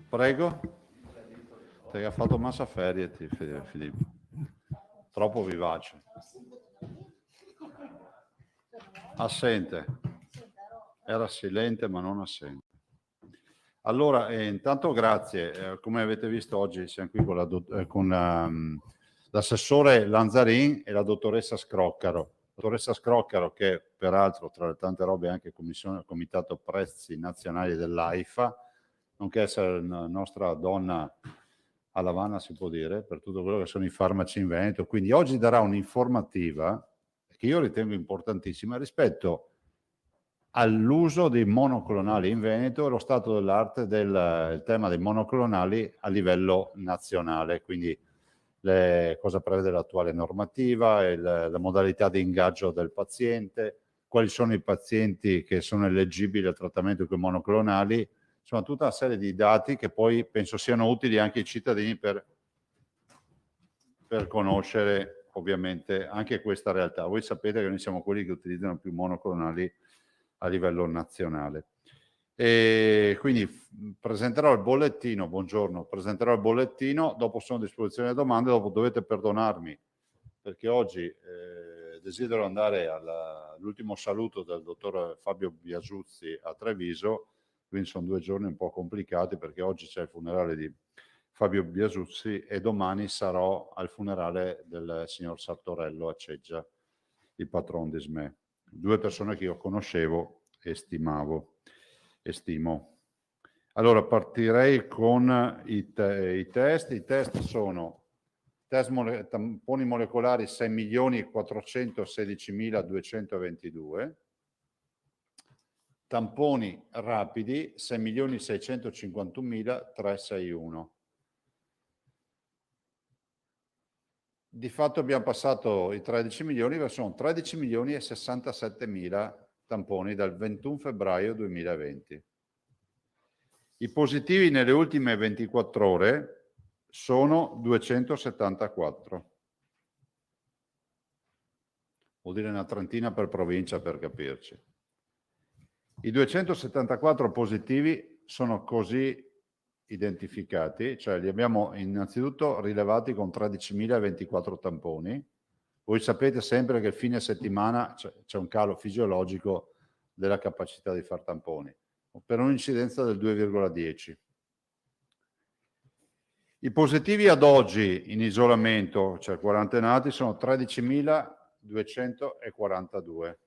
Prego. Ti ha fatto massa ferie, Filippo. Troppo vivace. Assente. Era silente ma non assente. Allora, intanto grazie. Come avete visto oggi siamo qui con l'assessore Lanzarin e la dottoressa Scroccaro. La dottoressa Scroccaro, che peraltro tra le tante robe è anche comitato prezzi nazionali dell'AIFA, nonché essere la nostra donna a Lavana, si può dire, per tutto quello che sono i farmaci in Veneto. Quindi oggi darà un'informativa che io ritengo importantissima rispetto all'uso dei monoclonali in Veneto e lo stato dell'arte del tema dei monoclonali a livello nazionale, quindi cosa prevede l'attuale normativa, la modalità di ingaggio del paziente, quali sono i pazienti che sono eleggibili al trattamento con i monoclonali, insomma tutta una serie di dati che poi penso siano utili anche ai cittadini per conoscere ovviamente anche questa realtà. Voi sapete che noi siamo quelli che utilizzano più monoclonali a livello nazionale. E quindi presenterò il bollettino, buongiorno, presenterò il bollettino, dopo sono a disposizione le domande, dopo dovete perdonarmi perché oggi desidero andare all'ultimo saluto del dottor Fabio Biasuzzi a Treviso, quindi sono 2 giorni un po' complicati perché oggi c'è il funerale di Fabio Biasuzzi e domani sarò al funerale del signor Sartorello a Ceggia, il patron di SME. 2 persone che io conoscevo e stimo. Allora partirei con i test. I test sono tamponi molecolari 6.416.222, tamponi rapidi 6.651.361. Di fatto abbiamo passato i 13 milioni, sono 13 milioni e 67.000 tamponi dal 21 febbraio 2020. I positivi nelle ultime 24 ore sono 274. Vuol dire una trentina per provincia per capirci. I 274 positivi sono così identificati, cioè li abbiamo innanzitutto rilevati con 13.024 tamponi. Voi sapete sempre che fine settimana c'è un calo fisiologico della capacità di far tamponi, per un'incidenza del 2,10. I positivi ad oggi in isolamento, cioè quarantenati, sono 13.242.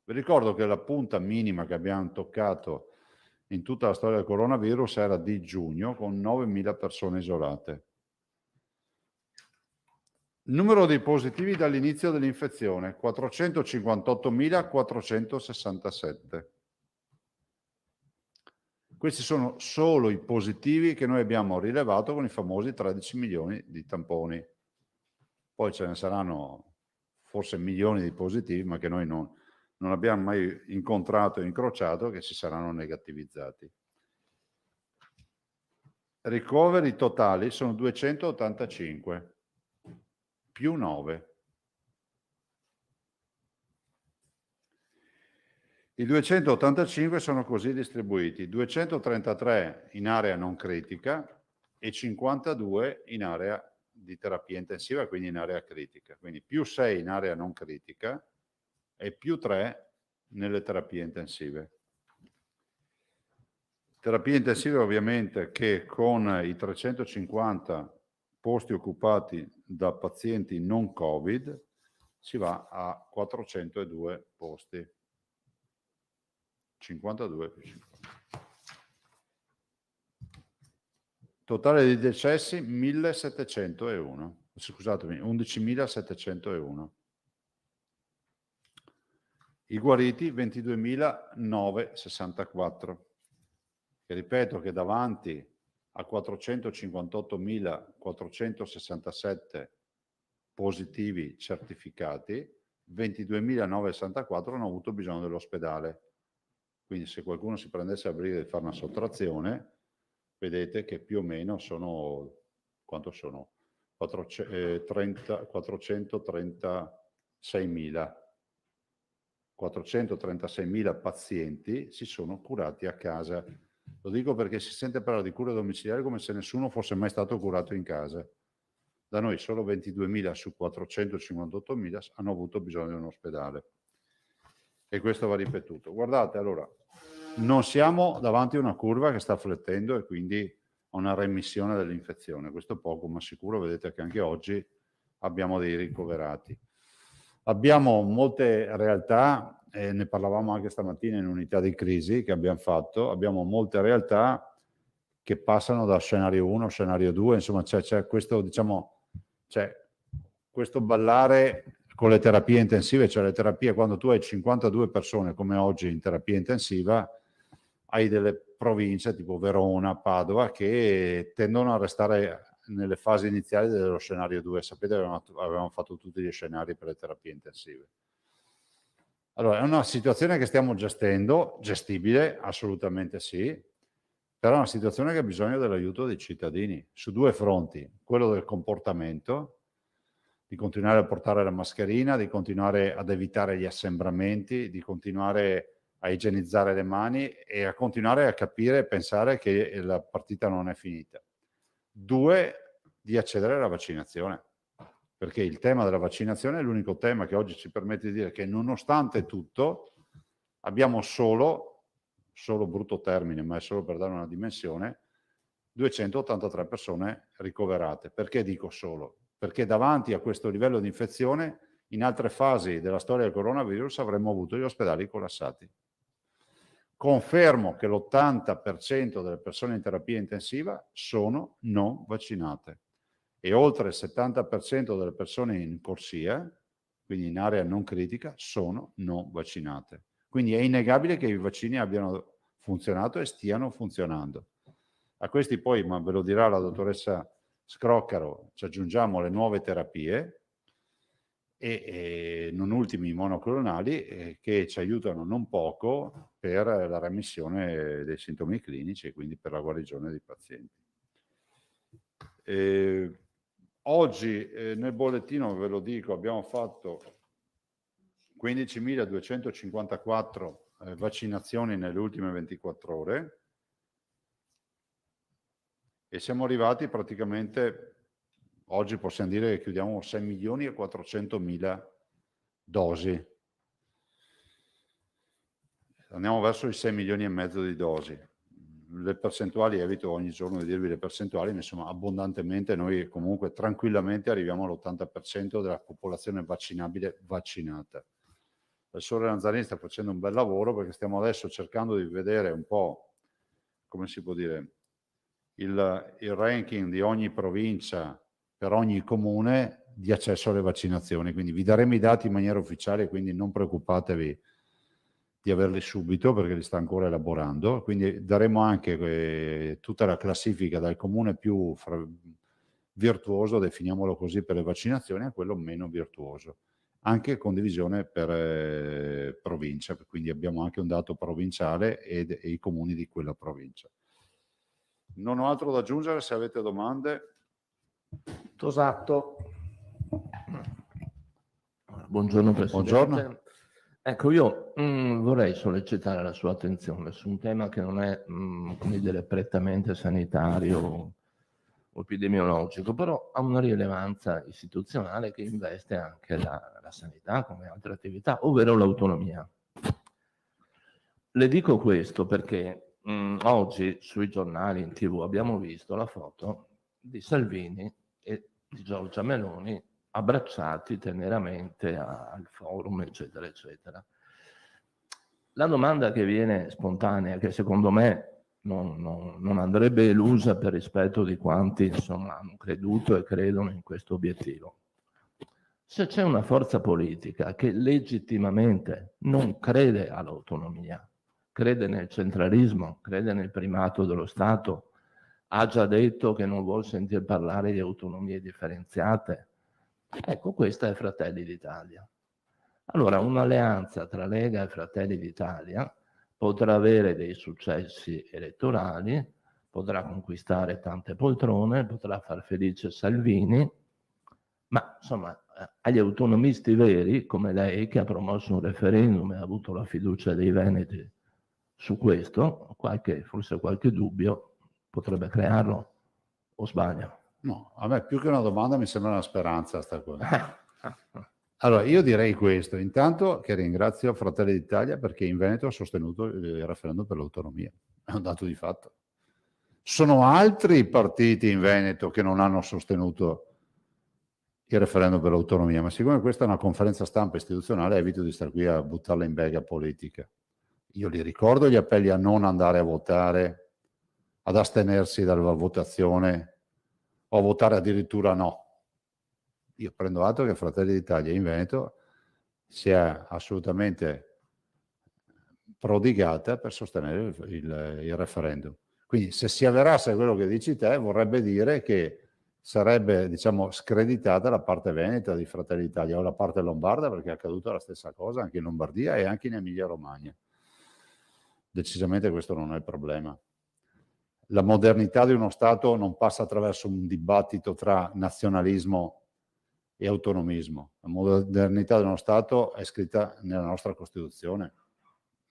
Vi ricordo che la punta minima che abbiamo toccato in tutta la storia del coronavirus era di giugno, con 9.000 persone isolate. Numero dei positivi dall'inizio dell'infezione, 458.467. Questi sono solo i positivi che noi abbiamo rilevato con i famosi 13 milioni di tamponi. Poi ce ne saranno forse milioni di positivi, ma che noi non abbiamo mai incontrato e incrociato, che si saranno negativizzati. Ricoveri totali sono 285, più 9. I 285 sono così distribuiti: 233 in area non critica e 52 in area di terapia intensiva, quindi in area critica. Quindi più 6 in area non critica e più 3 nelle terapie intensive. Terapie intensive ovviamente che con i 350 posti occupati da pazienti non Covid si va a 402 posti. 52 più 50. Totale di decessi 1.701, scusatemi, 11.701. I guariti 22.964. Che ripeto che davanti a 458.467 positivi certificati, 22.964 hanno avuto bisogno dell'ospedale. Quindi se qualcuno si prendesse a briglia di fare una sottrazione, vedete che più o meno sono, quanto sono? 436.000 pazienti si sono curati a casa. Lo dico perché si sente parlare di cure domiciliari come se nessuno fosse mai stato curato in casa. Da noi solo 22.000 su 458.000 hanno avuto bisogno di un ospedale. E questo va ripetuto. Guardate, allora, non siamo davanti a una curva che sta flettendo e quindi a una remissione dell'infezione. Questo poco ma sicuro, vedete che anche oggi abbiamo dei ricoverati. Abbiamo molte realtà, ne parlavamo anche stamattina in unità di crisi che abbiamo fatto, abbiamo molte realtà che passano da scenario 1 a scenario 2, insomma c'è questo, diciamo, c'è questo ballare con le terapie intensive, cioè le terapie quando tu hai 52 persone come oggi in terapia intensiva, hai delle province tipo Verona, Padova che tendono a restare nelle fasi iniziali dello scenario 2. Sapete che avevamo fatto tutti gli scenari per le terapie intensive. Allora, è una situazione che stiamo gestendo, gestibile, assolutamente sì, però è una situazione che ha bisogno dell'aiuto dei cittadini su due fronti, quello del comportamento, di continuare a portare la mascherina, di continuare ad evitare gli assembramenti, di continuare a igienizzare le mani e a continuare a capire e pensare che la partita non è finita. Due, di accedere alla vaccinazione, perché il tema della vaccinazione è l'unico tema che oggi ci permette di dire che nonostante tutto abbiamo solo brutto termine, ma è solo per dare una dimensione, 283 persone ricoverate. Perché dico solo? Perché davanti a questo livello di infezione, in altre fasi della storia del coronavirus avremmo avuto gli ospedali collassati. Confermo che l'80% delle persone in terapia intensiva sono non vaccinate e oltre il 70% delle persone in corsia, quindi in area non critica, sono non vaccinate. Quindi è innegabile che i vaccini abbiano funzionato e stiano funzionando. A questi poi, ma ve lo dirà la dottoressa Scroccaro, ci aggiungiamo le nuove terapie e non ultimi i monoclonali che ci aiutano non poco per la remissione dei sintomi clinici e quindi per la guarigione dei pazienti. Oggi nel bollettino, ve lo dico, abbiamo fatto 15.254 vaccinazioni nelle ultime 24 ore e siamo arrivati praticamente, oggi possiamo dire che chiudiamo 6.400.000 dosi. Andiamo verso i 6 milioni e mezzo di dosi. Le percentuali, evito ogni giorno di dirvi le percentuali, ma insomma abbondantemente noi comunque tranquillamente arriviamo all'80% della popolazione vaccinabile vaccinata. Il Sole Lanzarini sta facendo un bel lavoro perché stiamo adesso cercando di vedere un po', come si può dire, il ranking di ogni provincia per ogni comune di accesso alle vaccinazioni. Quindi vi daremo i dati in maniera ufficiale, quindi non preoccupatevi di averli subito perché li sta ancora elaborando. Quindi daremo anche tutta la classifica dal comune più virtuoso, definiamolo così, per le vaccinazioni a quello meno virtuoso, anche condivisione per provincia, quindi abbiamo anche un dato provinciale e i comuni di quella provincia. Non ho altro da aggiungere, se avete domande. Tosatto. Buongiorno Presidente. Buongiorno. Ecco, io vorrei sollecitare la sua attenzione su un tema che non è, come dire, prettamente sanitario o epidemiologico, però ha una rilevanza istituzionale che investe anche la sanità come altre attività, ovvero l'autonomia. Le dico questo perché oggi sui giornali, in TV, abbiamo visto la foto di Salvini e di Giorgia Meloni abbracciati teneramente al forum, eccetera, eccetera. La domanda che viene spontanea, che secondo me non andrebbe elusa per rispetto di quanti insomma hanno creduto e credono in questo obiettivo. Se c'è una forza politica che legittimamente non crede all'autonomia, crede nel centralismo, crede nel primato dello Stato, ha già detto che non vuol sentir parlare di autonomie differenziate, ecco, questa è Fratelli d'Italia. Allora, un'alleanza tra Lega e Fratelli d'Italia potrà avere dei successi elettorali, potrà conquistare tante poltrone, potrà far felice Salvini, ma insomma agli autonomisti veri come lei, che ha promosso un referendum e ha avuto la fiducia dei veneti su questo, forse qualche dubbio potrebbe crearlo, o sbaglio? No, a me più che una domanda mi sembra una speranza sta cosa. Allora, io direi questo, intanto che ringrazio Fratelli d'Italia perché in Veneto ha sostenuto il referendum per l'autonomia, è un dato di fatto. Sono altri i partiti in Veneto che non hanno sostenuto il referendum per l'autonomia, ma siccome questa è una conferenza stampa istituzionale evito di stare qui a buttarla in bega politica. Io li ricordo gli appelli a non andare a votare, ad astenersi dalla votazione o a votare addirittura no. Io prendo atto che Fratelli d'Italia in Veneto si è assolutamente prodigata per sostenere il referendum. Quindi se si avverasse quello che dici te, vorrebbe dire che sarebbe, diciamo, screditata la parte veneta di Fratelli d'Italia o la parte lombarda, perché è accaduta la stessa cosa anche in Lombardia e anche in Emilia-Romagna. Decisamente questo non è il problema. La modernità di uno Stato non passa attraverso un dibattito tra nazionalismo e autonomismo. La modernità di uno Stato è scritta nella nostra Costituzione.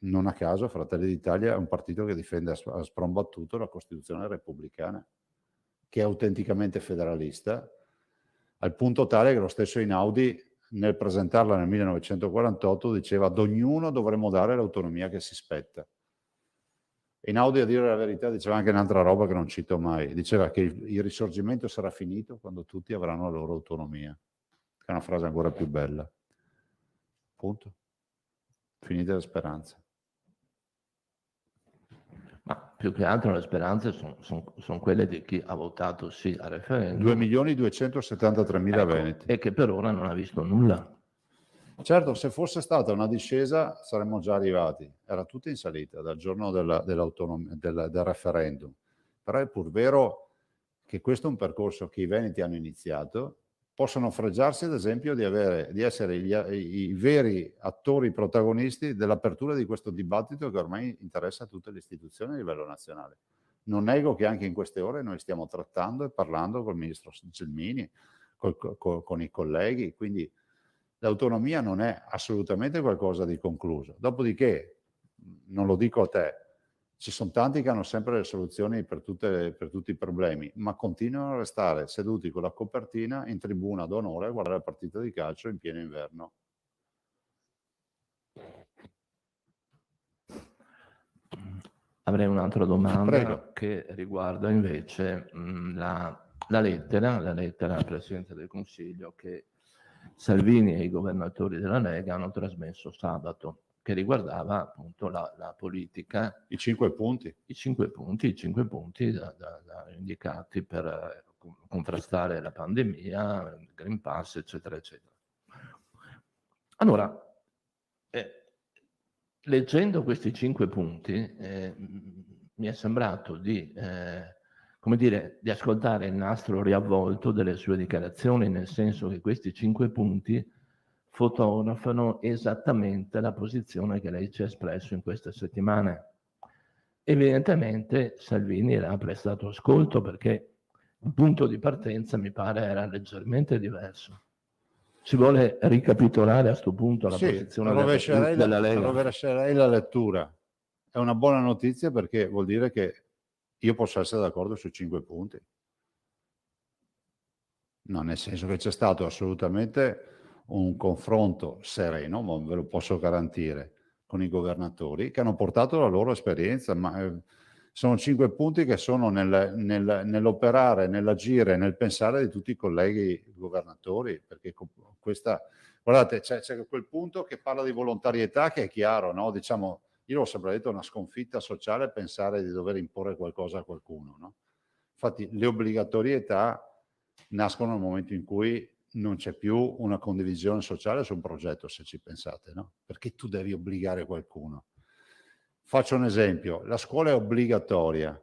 Non a caso Fratelli d'Italia è un partito che difende a sprombattuto la Costituzione repubblicana, che è autenticamente federalista, al punto tale che lo stesso Einaudi, nel presentarla nel 1948, diceva ad ognuno dovremmo dare l'autonomia che si spetta. Einaudi, a dire la verità, diceva anche un'altra roba che non cito mai, diceva che il risorgimento sarà finito quando tutti avranno la loro autonomia, che è una frase ancora più bella. Punto. Finite le speranze. Ma più che altro le speranze sono quelle di chi ha votato sì al referendum. 2.273.000 veneti. E che per ora non ha visto nulla. Certo, se fosse stata una discesa saremmo già arrivati. Era tutta in salita dal giorno del referendum. Però è pur vero che questo è un percorso che i veneti hanno iniziato. Possono fregiarsi, ad esempio, di essere i veri attori protagonisti dell'apertura di questo dibattito che ormai interessa tutte le istituzioni a livello nazionale. Non nego che anche in queste ore noi stiamo trattando e parlando col ministro Gelmini, con i colleghi, quindi l'autonomia non è assolutamente qualcosa di concluso. Dopodiché, non lo dico a te, ci sono tanti che hanno sempre le soluzioni per tutti i problemi, ma continuano a restare seduti con la copertina in tribuna d'onore a guardare la partita di calcio in pieno inverno. Avrei un'altra domanda. Prego. Che riguarda invece la lettera al Presidente del Consiglio che Salvini e i governatori della Lega hanno trasmesso sabato, che riguardava appunto la politica. I 5 punti. I 5 punti indicati per contrastare la pandemia, il Green Pass, eccetera, eccetera. Allora, leggendo questi 5 punti, mi è sembrato di ascoltare il nastro riavvolto delle sue dichiarazioni, nel senso che questi 5 punti fotografano esattamente la posizione che lei ci ha espresso in queste settimane. Evidentemente Salvini le ha prestato ascolto perché il punto di partenza mi pare era leggermente diverso. Si vuole ricapitolare a questo punto la posizione della Lega? Rovescerei la lettura. È una buona notizia perché vuol dire che io posso essere d'accordo sui 5 punti. No, nel senso che c'è stato assolutamente un confronto sereno, ma ve lo posso garantire, con i governatori che hanno portato la loro esperienza, ma sono 5 punti che sono nell'operare, nell'agire, nel pensare di tutti i colleghi governatori, perché questa, guardate, c'è quel punto che parla di volontarietà che è chiaro, no? Diciamo, io l'ho sempre detto, è una sconfitta sociale pensare di dover imporre qualcosa a qualcuno, no? Infatti le obbligatorietà nascono nel momento in cui non c'è più una condivisione sociale su un progetto, se ci pensate, no? Perché tu devi obbligare qualcuno. Faccio un esempio, la scuola è obbligatoria,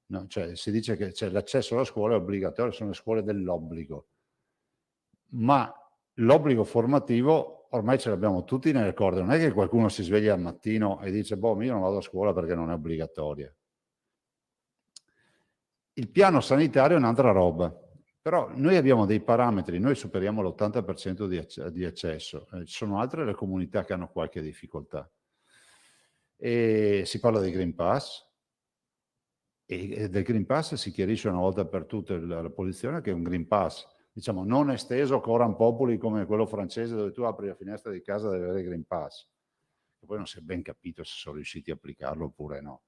no? Cioè, si dice che l'accesso alla scuola è obbligatorio, sono le scuole dell'obbligo, ma l'obbligo formativo ormai ce l'abbiamo tutti nelle corde, non è che qualcuno si sveglia al mattino e dice boh, io non vado a scuola perché non è obbligatoria. Il piano sanitario è un'altra roba, però noi abbiamo dei parametri, noi superiamo l'80% di accesso, ci sono altre le comunità che hanno qualche difficoltà. E si parla di Green Pass, e del Green Pass si chiarisce una volta per tutte la posizione che è un Green Pass, diciamo, non esteso coram populi come quello francese dove tu apri la finestra di casa e devi avere Green Pass. E poi non si è ben capito se sono riusciti a applicarlo oppure no.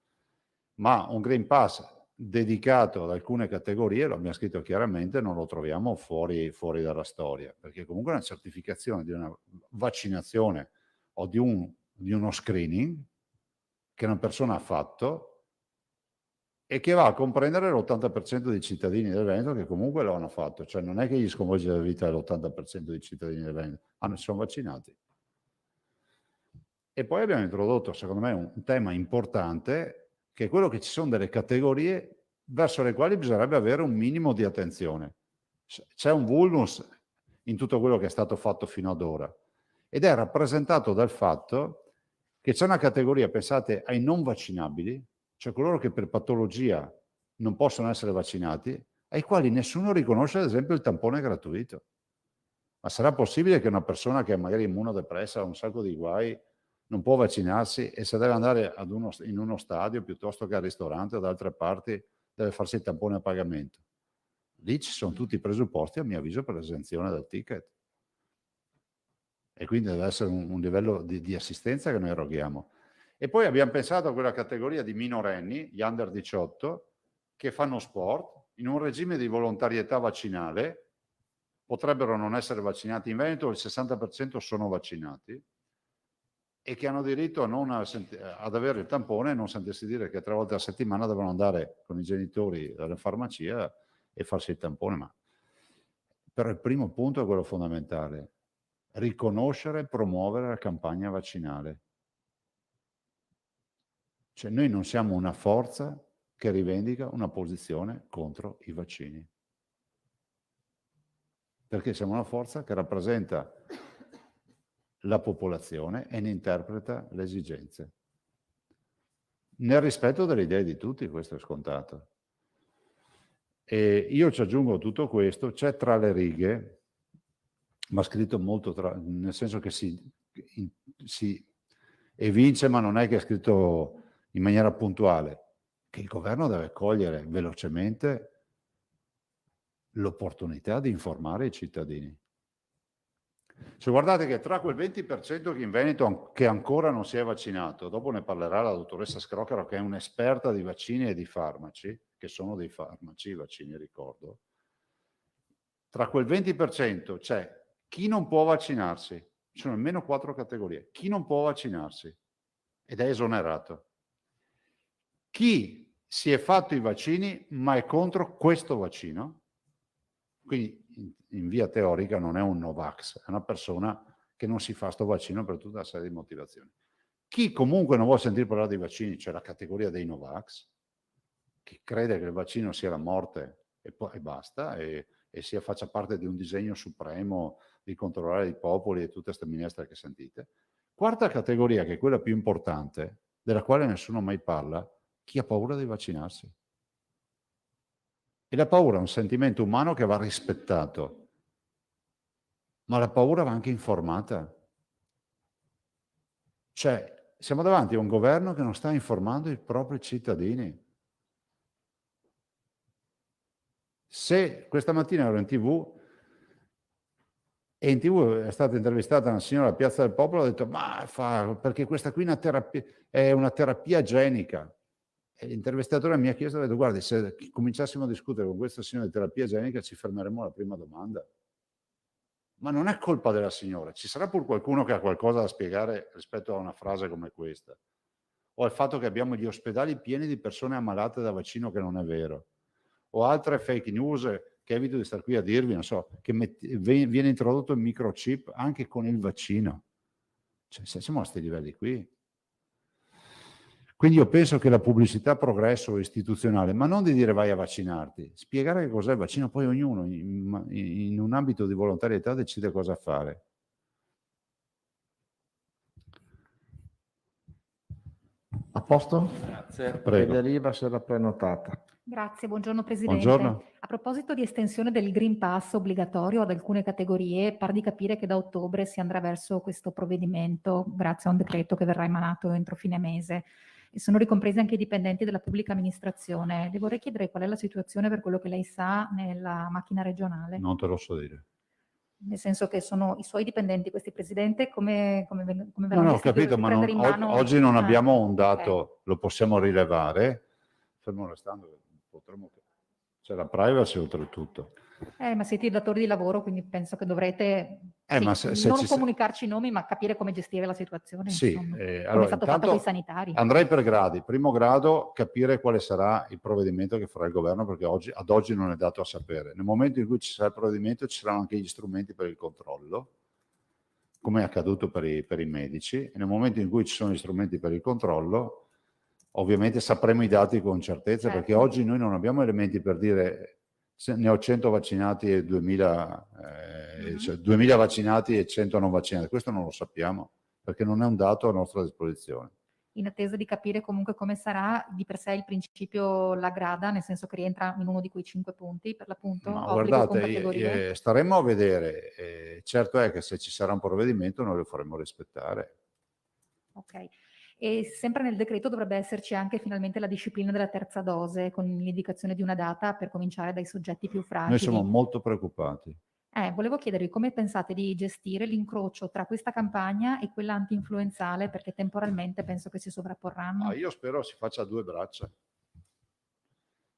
Ma un Green Pass dedicato ad alcune categorie, lo abbiamo scritto chiaramente, non lo troviamo fuori dalla storia, perché comunque una certificazione di una vaccinazione o di uno screening che una persona ha fatto e che va a comprendere l'80% dei cittadini del Veneto che comunque lo hanno fatto, cioè non è che gli sconvolge la vita dell'80% dei cittadini del Veneto, sono vaccinati. E poi abbiamo introdotto, secondo me, un tema importante, che è quello che ci sono delle categorie verso le quali bisognerebbe avere un minimo di attenzione. C'è un vulnus in tutto quello che è stato fatto fino ad ora ed è rappresentato dal fatto che c'è una categoria, pensate, ai non vaccinabili, cioè coloro che per patologia non possono essere vaccinati, ai quali nessuno riconosce ad esempio il tampone gratuito. Ma sarà possibile che una persona che è magari immunodepressa, ha un sacco di guai, non può vaccinarsi e se deve andare in uno stadio piuttosto che al ristorante o da altre parti deve farsi il tampone a pagamento? Lì ci sono tutti i presupposti, a mio avviso, per l'esenzione del ticket. E quindi deve essere un livello di assistenza che noi eroghiamo. E poi abbiamo pensato a quella categoria di minorenni, gli under 18, che fanno sport, in un regime di volontarietà vaccinale, potrebbero non essere vaccinati in Veneto, il 60% sono vaccinati, e che hanno diritto ad avere il tampone e non sentirsi dire che 3 volte a settimana devono andare con i genitori alla farmacia e farsi il tampone. Ma però il primo punto è quello fondamentale: riconoscere e promuovere la campagna vaccinale. Cioè noi non siamo una forza che rivendica una posizione contro i vaccini, perché siamo una forza che rappresenta la popolazione e ne interpreta le esigenze. Nel rispetto delle idee di tutti, questo è scontato. E io ci aggiungo tutto questo, c'è tra le righe, ma scritto molto nel senso che si evince, ma non è che è scritto in maniera puntuale, che il governo deve cogliere velocemente l'opportunità di informare i cittadini. Cioè, guardate che tra quel 20% che in Veneto che ancora non si è vaccinato, dopo ne parlerà la dottoressa Scrocaro, che è un'esperta di vaccini e di farmaci, che sono dei farmaci, i vaccini ricordo, tra quel 20% c'è chi non può vaccinarsi, ci sono almeno 4 categorie, chi non può vaccinarsi ed è esonerato, chi si è fatto i vaccini ma è contro questo vaccino, quindi in via teorica non è un Novax, è una persona che non si fa sto vaccino per tutta una serie di motivazioni. Chi comunque non vuole sentire parlare dei vaccini, cioè la categoria dei Novax, che crede che il vaccino sia la morte e basta, e faccia parte di un disegno supremo di controllare i popoli e tutte queste minestre che sentite. Quarta categoria, che è quella più importante, della quale nessuno mai parla, chi ha paura di vaccinarsi. E la paura è un sentimento umano che va rispettato, ma la paura va anche informata. Cioè, siamo davanti a un governo che non sta informando i propri cittadini. Se questa mattina ero in TV e in TV è stata intervistata una signora a Piazza del Popolo, ha detto ma perché questa qui è una terapia genica. E l'intervistatore mi ha chiesto, ha detto guardi, se cominciassimo a discutere con questa signora di terapia genica ci fermeremo alla prima domanda. Ma non è colpa della signora, ci sarà pur qualcuno che ha qualcosa da spiegare rispetto a una frase come questa. o al fatto che abbiamo gli ospedali pieni di persone ammalate da vaccino, che non è vero, o altre fake news che evito di star qui a dirvi, non so, che viene introdotto il microchip anche con il vaccino. Cioè, siamo a questi livelli qui. Quindi io penso che la pubblicità progresso istituzionale, ma non di dire vai a vaccinarti, spiegare che cos'è il vaccino, poi ognuno in un ambito di volontarietà decide cosa fare. A posto? Grazie. Prego. Federica si era prenotata. Grazie, buongiorno Presidente. Buongiorno. A proposito di estensione del Green Pass obbligatorio ad alcune categorie, par di capire che da ottobre si andrà verso questo provvedimento grazie a un decreto che verrà emanato entro fine mese. E sono ricompresi anche i dipendenti della pubblica amministrazione. Le vorrei chiedere qual è la situazione per quello che lei sa nella macchina regionale, Non te lo so dire. nel senso che sono i suoi dipendenti, questi Presidente, come No, verranno no, ho gestiti? capito, ma Prendere in mano... oggi non Ah, abbiamo un ok. dato, lo possiamo rilevare, fermo restando, c'è la privacy oltretutto. Ma siete i datori di lavoro, quindi penso che dovrete Ma sì, se non ci comunicarci i nomi, ma capire come gestire la situazione, Sì, insomma, come allora, è stato fatto intanto con i sanitari. andrei per gradi. Primo grado, capire quale sarà il provvedimento che farà il governo, perché ad oggi non è dato a sapere. Nel momento in cui ci sarà il provvedimento ci saranno anche gli strumenti per il controllo, come è accaduto per i medici, e nel momento in cui ci sono gli strumenti per il controllo, ovviamente sapremo i dati con certezza, perché Certo. oggi noi non abbiamo elementi per dire se ne ho 100 vaccinati e 2000, cioè 2000 vaccinati e 100 non vaccinati. Questo non lo sappiamo, perché non è un dato a nostra disposizione. In attesa di capire comunque come sarà di per sé il principio la grada, nel senso che rientra in uno di quei 5 punti, per l'appunto, Ma obbligo con guardate, categorie. staremmo a vedere. Certo è che se ci sarà un provvedimento noi lo faremo rispettare. Ok. E sempre nel decreto dovrebbe esserci anche finalmente la disciplina della terza dose, con l'indicazione di una data per cominciare dai soggetti più fragili. Noi siamo molto preoccupati. Volevo chiedervi come pensate di gestire l'incrocio tra questa campagna e quella anti-influenzale, perché temporalmente penso che si sovrapporranno. Io spero si faccia a due braccia,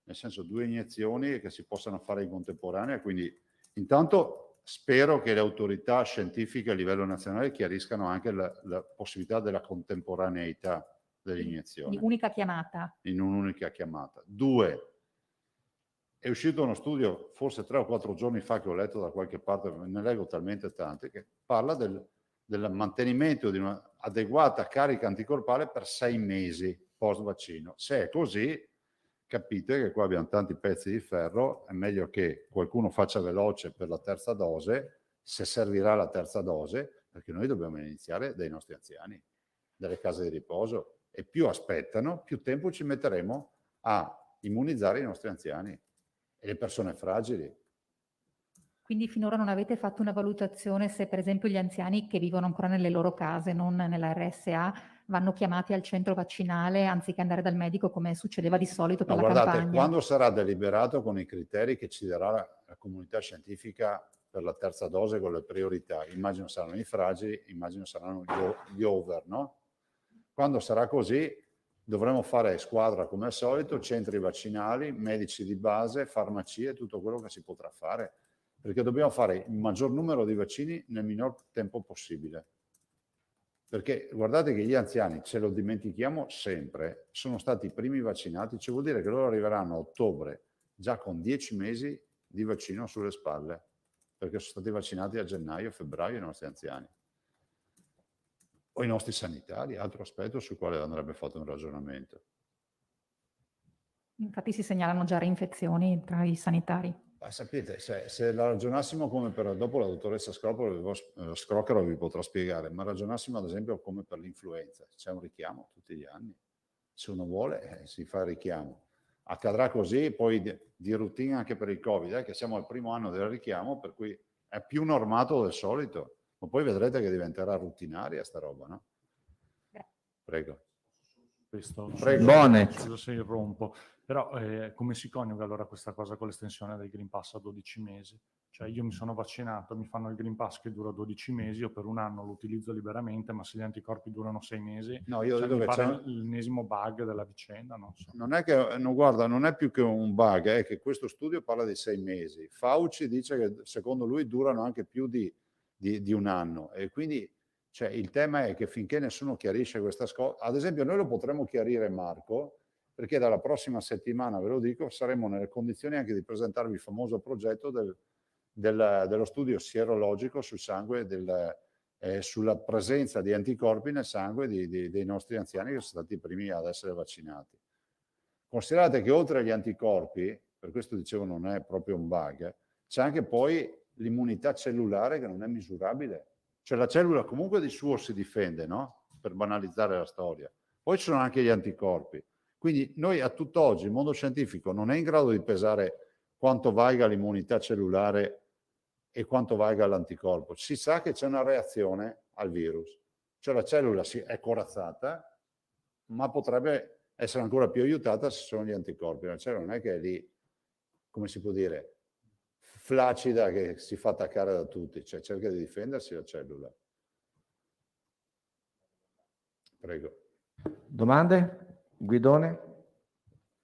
nel senso 2 iniezioni che si possano fare in contemporanea, quindi intanto spero che le autorità scientifiche a livello nazionale chiariscano anche la possibilità della contemporaneità dell'iniezione Quindi unica chiamata. in un'unica chiamata. 2, è uscito uno studio forse 3 o 4 giorni fa che ho letto da qualche parte, ne leggo talmente tante, che parla del mantenimento di un'adeguata carica anticorpale per 6 mesi post vaccino. Se è così, capite che qua abbiamo tanti pezzi di ferro, è meglio che qualcuno faccia veloce per la terza dose, se servirà la terza dose, perché noi dobbiamo iniziare dai nostri anziani, dalle case di riposo, e più aspettano, più tempo ci metteremo a immunizzare i nostri anziani e le persone fragili. Quindi finora non avete fatto una valutazione se per esempio gli anziani che vivono ancora nelle loro case, non nella RSA, vanno chiamati al centro vaccinale anziché andare dal medico come succedeva di solito per No, la guardate, campagna? quando sarà deliberato con i criteri che ci darà la comunità scientifica per la terza dose con le priorità, immagino saranno i fragili, immagino saranno gli over, no? Quando sarà così dovremo fare squadra come al solito, centri vaccinali, medici di base, farmacie, tutto quello che si potrà fare, perché dobbiamo fare il maggior numero di vaccini nel minor tempo possibile. Perché guardate che gli anziani, ce lo dimentichiamo sempre, sono stati i primi vaccinati, cioè vuol dire che loro arriveranno a ottobre già con 10 mesi di vaccino sulle spalle, perché sono stati vaccinati a gennaio, febbraio i nostri anziani. O i nostri sanitari, altro aspetto sul quale andrebbe fatto un ragionamento. Infatti si segnalano già reinfezioni tra i sanitari. Sapete, se la ragionassimo come per, dopo la dottoressa Scrocchero vi potrà spiegare, ma ragionassimo ad esempio come per l'influenza, c'è un richiamo tutti gli anni, se uno vuole si fa il richiamo. Accadrà così poi di routine anche per il Covid, che siamo al primo anno del richiamo, per cui è più normato del solito, ma poi vedrete che diventerà rutinaria sta roba, no? Prego. Prego. Bonet. Scusa se irrompo, però come si coniuga allora questa cosa con l'estensione del Green Pass a 12 mesi? Cioè io mi sono vaccinato, mi fanno il Green Pass che dura 12 mesi, io per un anno lo utilizzo liberamente, ma se gli anticorpi durano 6 mesi, no, io mi pare l'ennesimo bug della vicenda, non so. Non è che, no, guarda, non è più che un bug, è che questo studio parla di 6 mesi. Fauci dice che secondo lui durano anche più di un anno, e quindi Cioè, il tema è che finché nessuno chiarisce questa cosa, ad esempio noi lo potremmo chiarire, Marco, perché dalla prossima settimana, ve lo dico, saremo nelle condizioni anche di presentarvi il famoso progetto dello studio sierologico sul sangue, sulla presenza di anticorpi nel sangue dei nostri anziani che sono stati i primi ad essere vaccinati. Considerate che oltre agli anticorpi, per questo dicevo non è proprio un bug, c'è anche poi l'immunità cellulare che non è misurabile. Cioè la cellula comunque di suo si difende, no? Per banalizzare la storia. Poi ci sono anche gli anticorpi. Quindi noi a tutt'oggi il mondo scientifico non è in grado di pesare quanto valga l'immunità cellulare e quanto valga l'anticorpo. Si sa che c'è una reazione al virus. Cioè la cellula è corazzata, ma potrebbe essere ancora più aiutata se sono gli anticorpi. La cellula non è che è lì, come si può dire, flacida che si fa attaccare da tutti, cioè cerca di difendersi la cellula. Prego. Domande? Guidone?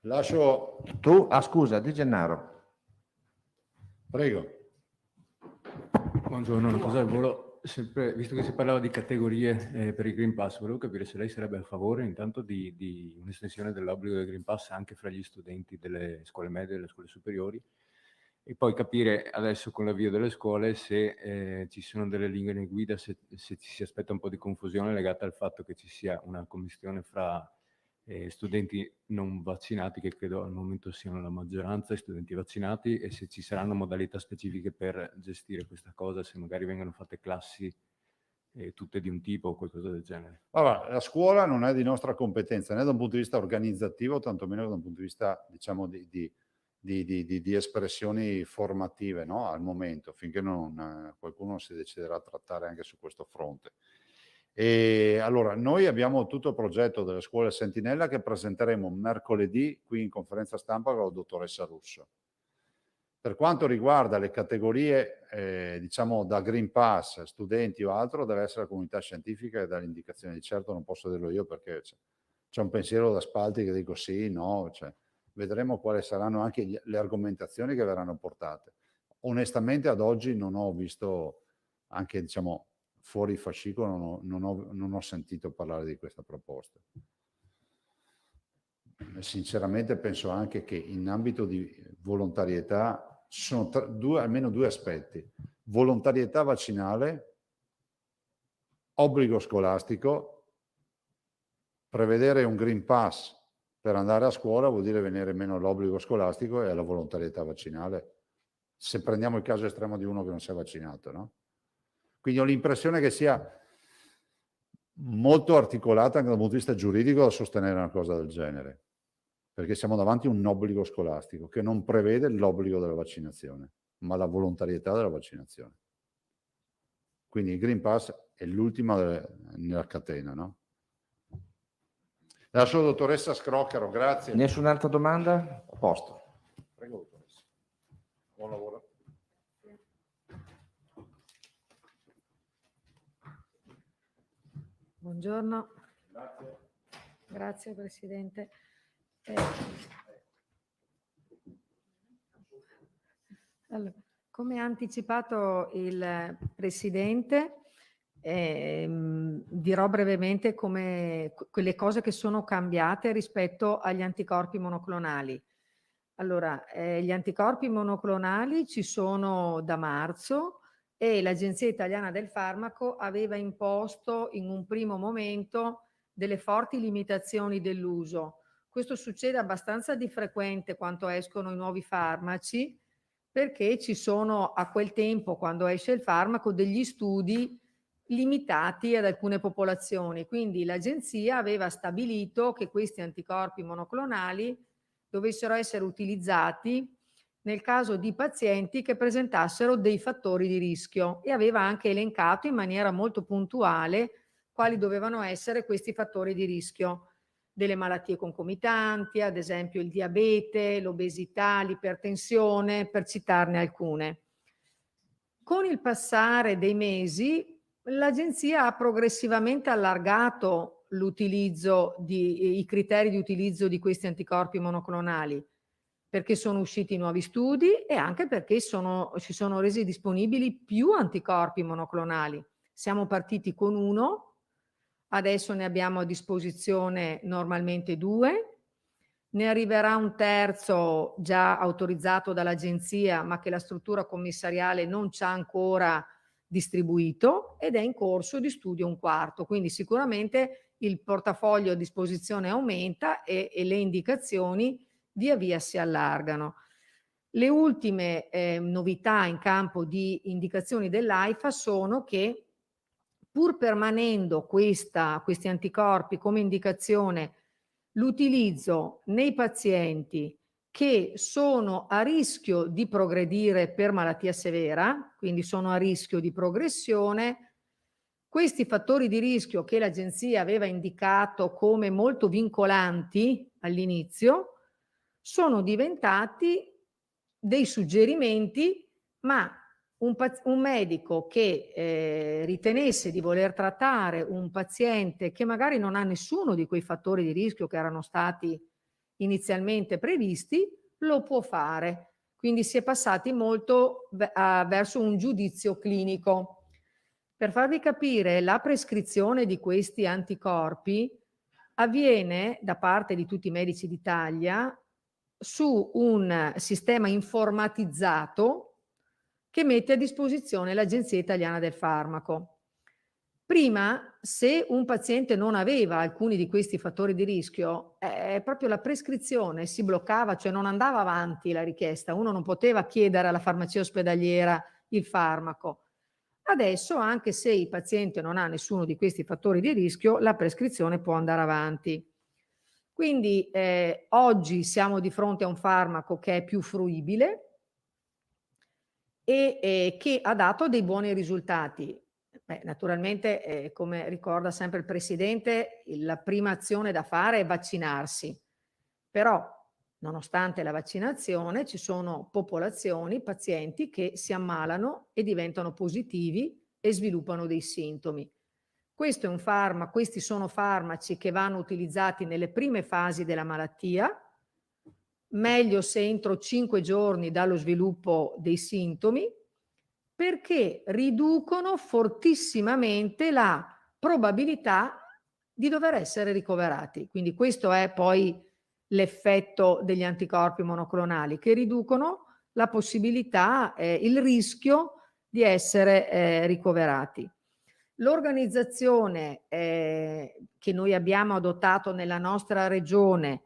Lascio... Tu? Ah, scusa, Di Gennaro. Prego. Buongiorno, una cosa al volo, sempre, visto che si parlava di categorie per il Green Pass, volevo capire se lei sarebbe a favore intanto di un'estensione dell'obbligo del Green Pass anche fra gli studenti delle scuole medie e delle scuole superiori, e poi capire adesso con l'avvio delle scuole se ci sono delle linee guida, se ci si aspetta un po' di confusione legata al fatto che ci sia una commistione fra studenti non vaccinati, che credo al momento siano la maggioranza, e studenti vaccinati, e se ci saranno modalità specifiche per gestire questa cosa, se magari vengono fatte classi tutte di un tipo o qualcosa del genere. Allora, la scuola non è di nostra competenza né da un punto di vista organizzativo, tantomeno da un punto di vista, diciamo, di espressioni formative, no? Al momento, finché qualcuno si deciderà a trattare anche su questo fronte. E allora, noi abbiamo tutto il progetto delle scuole Sentinella che presenteremo mercoledì qui in conferenza stampa con la dottoressa Russo. Per quanto riguarda le categorie, diciamo, da Green Pass, studenti o altro, deve essere la comunità scientifica che dà l'indicazione. Di certo non posso dirlo io perché c'è un pensiero da Spalti che dico sì, no, cioè, vedremo quali saranno anche le argomentazioni che verranno portate. Onestamente ad oggi non ho visto, anche diciamo fuori fascicolo, non ho sentito parlare di questa proposta. Sinceramente penso anche che in ambito di volontarietà ci sono almeno due aspetti: volontarietà vaccinale, obbligo scolastico. Prevedere un Green Pass per andare a scuola vuol dire venire meno all'obbligo scolastico e alla volontarietà vaccinale, se prendiamo il caso estremo di uno che non si è vaccinato, no? Quindi ho l'impressione che sia molto articolata anche dal punto di vista giuridico da sostenere una cosa del genere, perché siamo davanti a un obbligo scolastico che non prevede l'obbligo della vaccinazione, ma la volontarietà della vaccinazione. Quindi il Green Pass è l'ultima nella catena, no? Lascio la dottoressa Scroccaro, grazie. Nessun'altra domanda? A posto. Prego, dottoressa. Buon lavoro. Buongiorno. Grazie. Grazie Presidente. Allora, come ha anticipato il Presidente, dirò brevemente quelle cose che sono cambiate rispetto agli anticorpi monoclonali. Allora, gli anticorpi monoclonali ci sono da marzo e l'Agenzia Italiana del Farmaco aveva imposto in un primo momento delle forti limitazioni dell'uso. Questo succede abbastanza di frequente quando escono i nuovi farmaci, perché ci sono a quel tempo, quando esce il farmaco, degli studi limitati ad alcune popolazioni. Quindi l'Agenzia aveva stabilito che questi anticorpi monoclonali dovessero essere utilizzati nel caso di pazienti che presentassero dei fattori di rischio e aveva anche elencato in maniera molto puntuale quali dovevano essere questi fattori di rischio: delle malattie concomitanti, ad esempio il diabete, l'obesità, l'ipertensione, per citarne alcune. Con il passare dei mesi l'Agenzia ha progressivamente allargato i criteri di utilizzo di questi anticorpi monoclonali, perché sono usciti nuovi studi e anche perché si sono resi disponibili più anticorpi monoclonali. siamo partiti con 1, adesso ne abbiamo a disposizione normalmente 2, ne arriverà un terzo già autorizzato dall'agenzia, ma che la struttura commissariale non ci ha ancora distribuito, ed è in corso di studio un quarto. Quindi sicuramente il portafoglio a disposizione aumenta e le indicazioni via via si allargano. Le ultime novità in campo di indicazioni dell'AIFA sono che, pur permanendo questi anticorpi come indicazione, l'utilizzo nei pazienti che sono a rischio di progredire per malattia severa, quindi sono a rischio di progressione, questi fattori di rischio che l'agenzia aveva indicato come molto vincolanti all'inizio sono diventati dei suggerimenti, ma un medico che ritenesse di voler trattare un paziente che magari non ha nessuno di quei fattori di rischio che erano stati inizialmente previsti, lo può fare. Quindi si è passati molto verso un giudizio clinico. Per farvi capire, la prescrizione di questi anticorpi avviene da parte di tutti i medici d'Italia su un sistema informatizzato che mette a disposizione l'Agenzia Italiana del Farmaco. Prima, se un paziente non aveva alcuni di questi fattori di rischio, proprio la prescrizione si bloccava, cioè non andava avanti la richiesta, uno non poteva chiedere alla farmacia ospedaliera il farmaco. Adesso, anche se il paziente non ha nessuno di questi fattori di rischio, la prescrizione può andare avanti. Quindi oggi siamo di fronte a un farmaco che è più fruibile e che ha dato dei buoni risultati. Naturalmente, come ricorda sempre il Presidente, la prima azione da fare è vaccinarsi. Però, nonostante la vaccinazione, ci sono popolazioni, pazienti che si ammalano e diventano positivi e sviluppano dei sintomi. Questo è un farmaco, questi sono farmaci che vanno utilizzati nelle prime fasi della malattia, meglio se entro 5 giorni dallo sviluppo dei sintomi, perché riducono fortissimamente la probabilità di dover essere ricoverati. Quindi questo è poi l'effetto degli anticorpi monoclonali, che riducono la possibilità, il rischio di essere ricoverati. L'organizzazione che noi abbiamo adottato nella nostra regione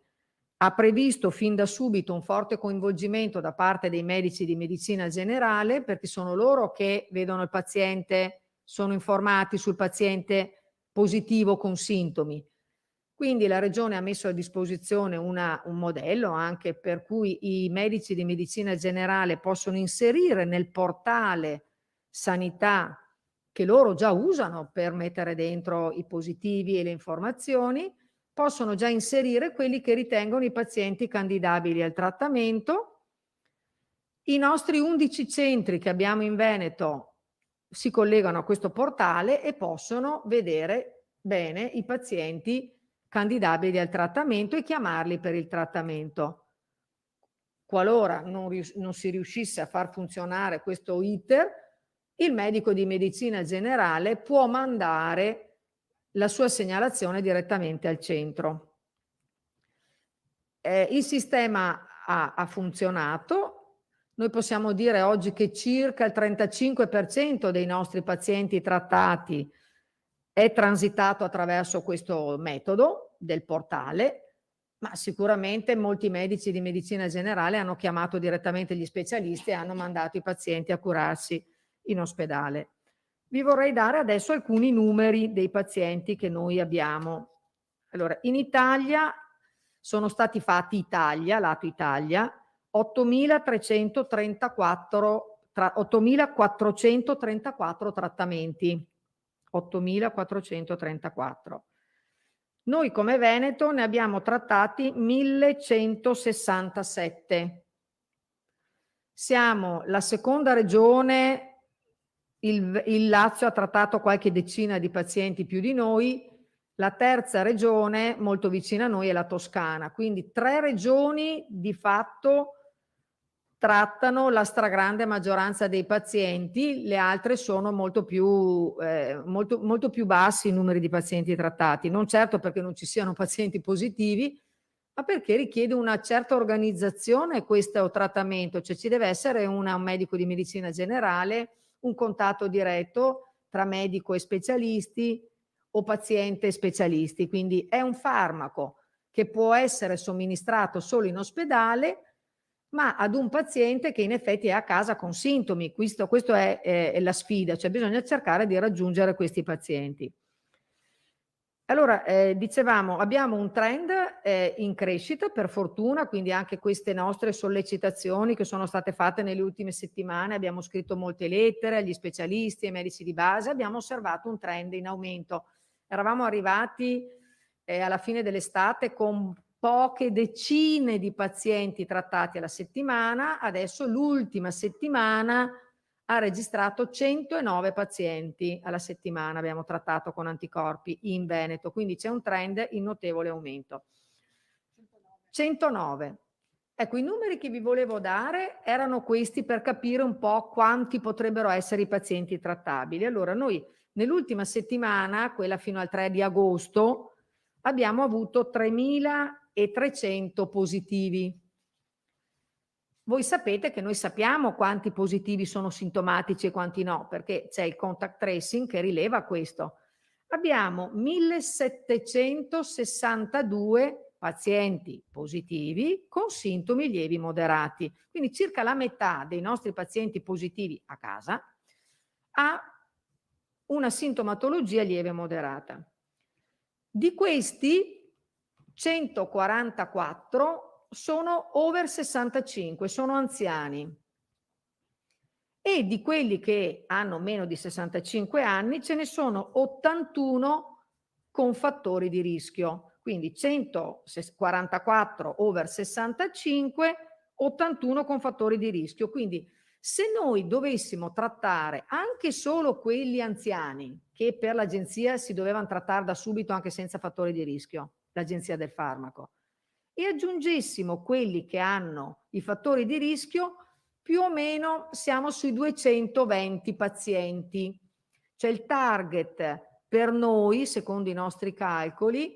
ha previsto fin da subito un forte coinvolgimento da parte dei medici di medicina generale, perché sono loro che vedono il paziente, sono informati sul paziente positivo con sintomi. Quindi la Regione ha messo a disposizione un modello anche per cui i medici di medicina generale possono inserire nel portale sanità che loro già usano per mettere dentro i positivi e le informazioni, possono già inserire quelli che ritengono i pazienti candidabili al trattamento. I nostri 11 centri che abbiamo in Veneto si collegano a questo portale e possono vedere bene i pazienti candidabili al trattamento e chiamarli per il trattamento. Qualora non si riuscisse a far funzionare questo iter, il medico di medicina generale può mandare la sua segnalazione direttamente al centro. Il sistema ha funzionato. Noi possiamo dire oggi che circa il 35% dei nostri pazienti trattati è transitato attraverso questo metodo del portale, ma sicuramente molti medici di medicina generale hanno chiamato direttamente gli specialisti e hanno mandato i pazienti a curarsi in ospedale. Vi vorrei dare adesso alcuni numeri dei pazienti che noi abbiamo. Allora, in Italia sono stati fatti lato Italia, 8.434 trattamenti. 8.434. Noi come Veneto ne abbiamo trattati 1.167. Siamo la seconda regione. Il Lazio ha trattato qualche decina di pazienti più di noi, la terza regione molto vicina a noi è la Toscana, quindi 3 regioni di fatto trattano la stragrande maggioranza dei pazienti, le altre sono molto più bassi i numeri di pazienti trattati, non certo perché non ci siano pazienti positivi, ma perché richiede una certa organizzazione questo trattamento, cioè ci deve essere un medico di medicina generale, un contatto diretto tra medico e specialisti o paziente e specialisti, quindi è un farmaco che può essere somministrato solo in ospedale, ma ad un paziente che in effetti è a casa con sintomi. Questo è la sfida, cioè bisogna cercare di raggiungere questi pazienti. Allora, dicevamo, abbiamo un trend in crescita per fortuna, quindi anche queste nostre sollecitazioni che sono state fatte nelle ultime settimane, abbiamo scritto molte lettere agli specialisti, ai medici di base, abbiamo osservato un trend in aumento. Eravamo arrivati alla fine dell'estate con poche decine di pazienti trattati alla settimana, adesso l'ultima settimana ha registrato 109 pazienti alla settimana, abbiamo trattato con anticorpi in Veneto, quindi c'è un trend in notevole aumento. 109. Ecco, i numeri che vi volevo dare erano questi per capire un po' quanti potrebbero essere i pazienti trattabili. Allora, noi nell'ultima settimana, quella fino al 3 di agosto, abbiamo avuto 3.300 positivi. Voi sapete che noi sappiamo quanti positivi sono sintomatici e quanti no, perché c'è il contact tracing che rileva questo. Abbiamo 1.762 pazienti positivi con sintomi lievi moderati, quindi circa la metà dei nostri pazienti positivi a casa ha una sintomatologia lieve moderata. Di questi 144 sono over 65, sono anziani, e di quelli che hanno meno di 65 anni ce ne sono 81 con fattori di rischio, quindi 144 over 65, 81 con fattori di rischio. Quindi se noi dovessimo trattare anche solo quelli anziani, che per l'agenzia si dovevano trattare da subito anche senza fattori di rischio, l'agenzia del farmaco, e aggiungessimo quelli che hanno i fattori di rischio, più o meno siamo sui 220 pazienti. Cioè il target per noi, secondo i nostri calcoli,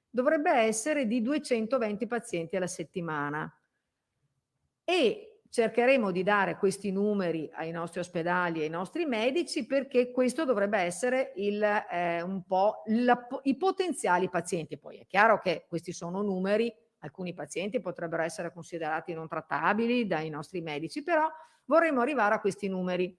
dovrebbe essere di 220 pazienti alla settimana. E cercheremo di dare questi numeri ai nostri ospedali e ai nostri medici, perché questo dovrebbe essere un po' i potenziali pazienti. Poi è chiaro che questi sono numeri. Alcuni pazienti potrebbero essere considerati non trattabili dai nostri medici, però vorremmo arrivare a questi numeri.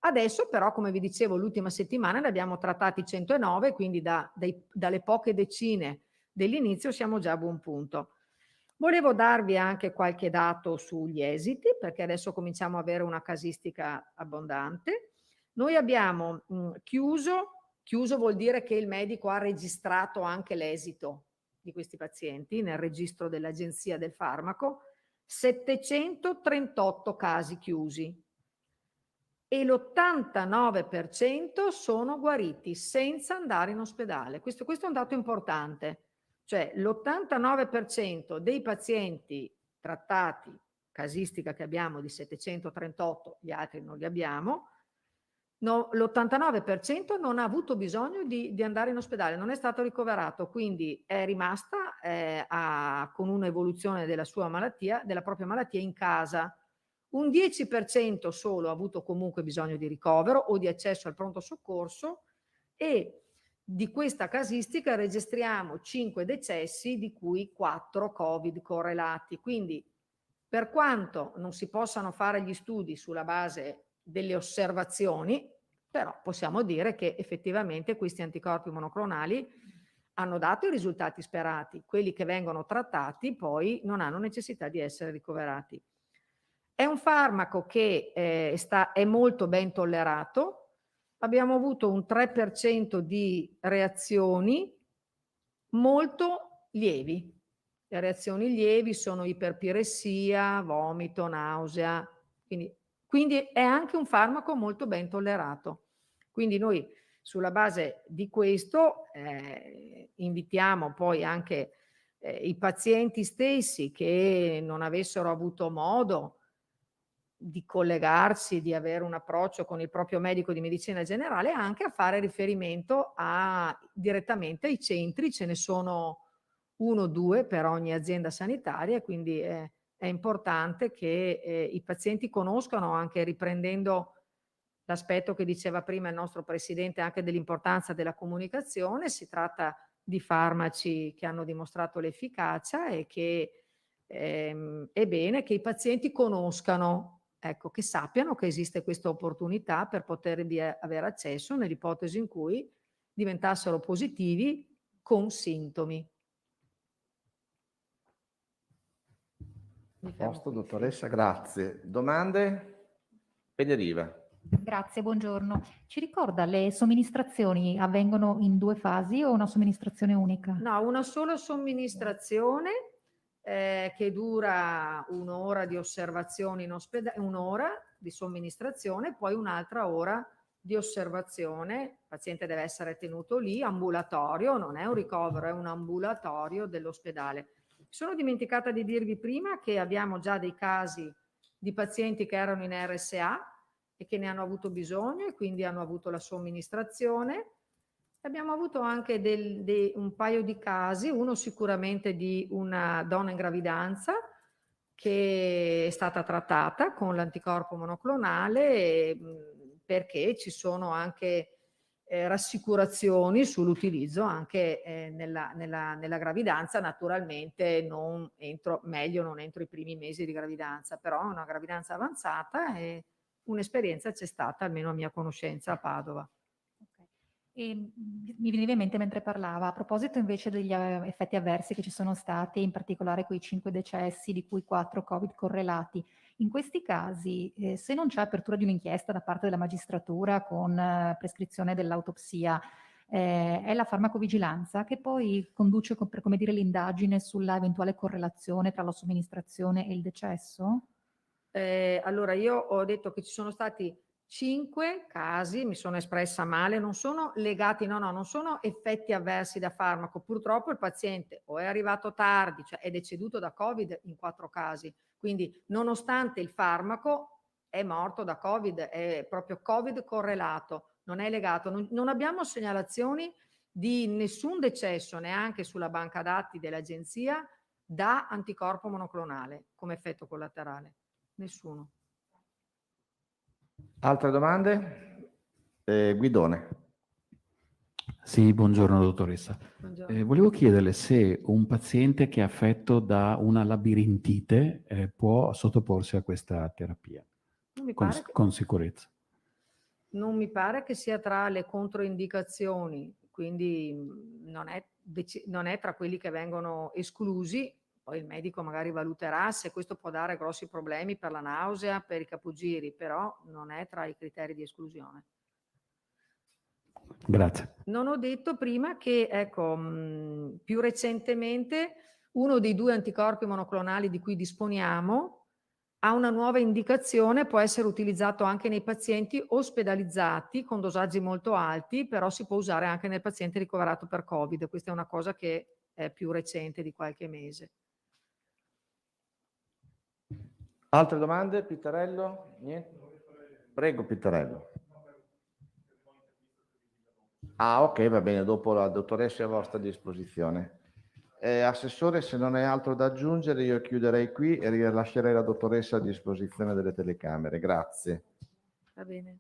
Adesso però, come vi dicevo, l'ultima settimana ne abbiamo trattati 109, quindi dalle poche decine dell'inizio siamo già a buon punto. Volevo darvi anche qualche dato sugli esiti, perché adesso cominciamo ad avere una casistica abbondante. Noi abbiamo chiuso vuol dire che il medico ha registrato anche l'esito di questi pazienti nel registro dell'Agenzia del Farmaco, 738 casi chiusi e l'89% sono guariti senza andare in ospedale. Questo è un dato importante, cioè l'89% dei pazienti trattati, casistica che abbiamo di 738, gli altri non li abbiamo, no, l'89% non ha avuto bisogno di andare in ospedale, non è stato ricoverato, quindi è rimasta con un'evoluzione della sua malattia, della propria malattia in casa. Un 10% solo ha avuto comunque bisogno di ricovero o di accesso al pronto soccorso, e di questa casistica registriamo 5 decessi, di cui 4 Covid correlati. Quindi, per quanto non si possano fare gli studi sulla base delle osservazioni, però possiamo dire che effettivamente questi anticorpi monoclonali hanno dato i risultati sperati. Quelli che vengono trattati poi non hanno necessità di essere ricoverati. È un farmaco che è molto ben tollerato. Abbiamo avuto un 3% di reazioni molto lievi. Le reazioni lievi sono iperpiressia, vomito, nausea, quindi è anche un farmaco molto ben tollerato. Quindi noi sulla base di questo invitiamo poi anche i pazienti stessi che non avessero avuto modo di collegarsi, di avere un approccio con il proprio medico di medicina generale, anche a fare riferimento direttamente ai centri. Ce ne sono 1 o 2 per ogni azienda sanitaria, quindi è importante che i pazienti conoscano, anche riprendendo l'aspetto che diceva prima il nostro Presidente, anche dell'importanza della comunicazione. Si tratta di farmaci che hanno dimostrato l'efficacia e che è bene che i pazienti conoscano, ecco, che sappiano che esiste questa opportunità per potervi avere accesso nell'ipotesi in cui diventassero positivi con sintomi. Mi fermo Posto, qui. dottoressa, grazie. Domande? Federiva. Grazie, buongiorno. Ci ricorda, le somministrazioni avvengono in 2 fasi o una somministrazione unica? No, una sola somministrazione che dura 1 ora di osservazione in ospedale, 1 ora di somministrazione, poi un'altra ora di osservazione. Il paziente deve essere tenuto lì, ambulatorio, non è un ricovero, è un ambulatorio dell'ospedale. Mi sono dimenticata di dirvi prima che abbiamo già dei casi di pazienti che erano in RSA e che ne hanno avuto bisogno e quindi hanno avuto la somministrazione. Abbiamo avuto anche un paio di casi, uno sicuramente di una donna in gravidanza che è stata trattata con l'anticorpo monoclonale perché ci sono anche rassicurazioni sull'utilizzo anche nella gravidanza, naturalmente meglio non entro i primi mesi di gravidanza, però una gravidanza avanzata e un'esperienza c'è stata, almeno a mia conoscenza, a Padova. E mi veniva in mente mentre parlava, a proposito invece degli effetti avversi che ci sono stati, in particolare quei 5 decessi, di cui 4 Covid correlati. In questi casi, se non c'è apertura di un'inchiesta da parte della magistratura con prescrizione dell'autopsia, è la farmacovigilanza che poi conduce, come dire, l'indagine sulla eventuale correlazione tra la somministrazione e il decesso? Allora, io ho detto che ci sono stati 5 casi, mi sono espressa male, non sono legati, non sono effetti avversi da farmaco. Purtroppo il paziente o è arrivato tardi, cioè è deceduto da Covid in 4 casi, quindi nonostante il farmaco è morto da Covid, è proprio Covid correlato, non è legato. Non abbiamo segnalazioni di nessun decesso, neanche sulla banca dati dell'agenzia, da anticorpo monoclonale come effetto collaterale. Nessuno. Altre domande? Guidone. Sì, buongiorno dottoressa. Buongiorno. Volevo chiederle se un paziente che è affetto da una labirintite può sottoporsi a questa terapia Non mi con, pare che- con sicurezza. Non mi pare che sia tra le controindicazioni, quindi non è tra quelli che vengono esclusi. Poi il medico magari valuterà se questo può dare grossi problemi per la nausea, per i capogiri, però non è tra i criteri di esclusione. Grazie. Non ho detto prima che, ecco, più recentemente uno dei 2 anticorpi monoclonali di cui disponiamo ha una nuova indicazione, può essere utilizzato anche nei pazienti ospedalizzati con dosaggi molto alti, però si può usare anche nel paziente ricoverato per Covid. Questa è una cosa che è più recente, di qualche mese. Altre domande? Pittarello? Niente? Prego, Pittarello. Ah, ok, va bene, dopo la dottoressa è a vostra disposizione. Assessore, se non hai altro da aggiungere, io chiuderei qui e rilascerei la dottoressa a disposizione delle telecamere. Grazie. Va bene.